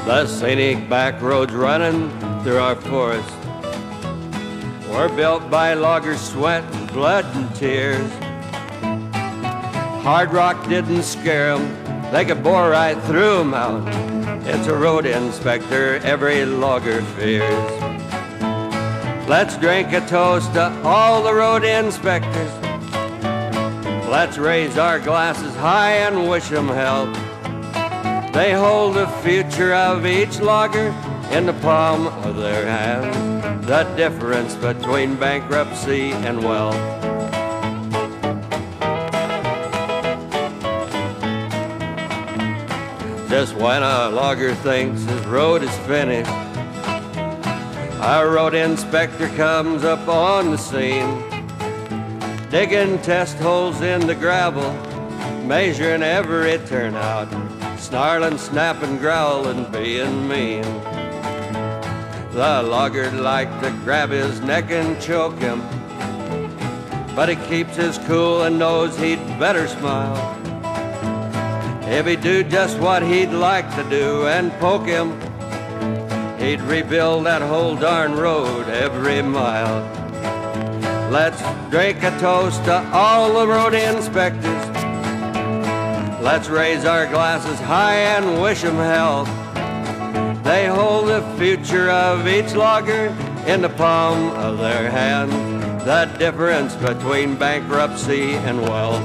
The scenic back roads running through our forest were built by loggers' sweat and blood and tears. Hard rock didn't scare 'em, they could bore right through 'em out. It's a road inspector every logger fears. Let's drink a toast to all the road inspectors. Let's raise our glasses high and wish 'em health. They hold the future of each logger in the palm of their hand. The difference between bankruptcy and wealth. Just when a logger thinks his road is finished, our road inspector comes up on the scene, digging test holes in the gravel, measuring every turnout, snarling, snapping, growling, being mean. The logger'd like to grab his neck and choke him, but he keeps his cool and knows he'd better smile. If he'd do just what he'd like to do and poke him, he'd rebuild that whole darn road every mile. Let's drink a toast to all the road inspectors. Let's raise our glasses high and wish 'em health. They hold the future of each logger in the palm of their hand. The difference between bankruptcy and wealth.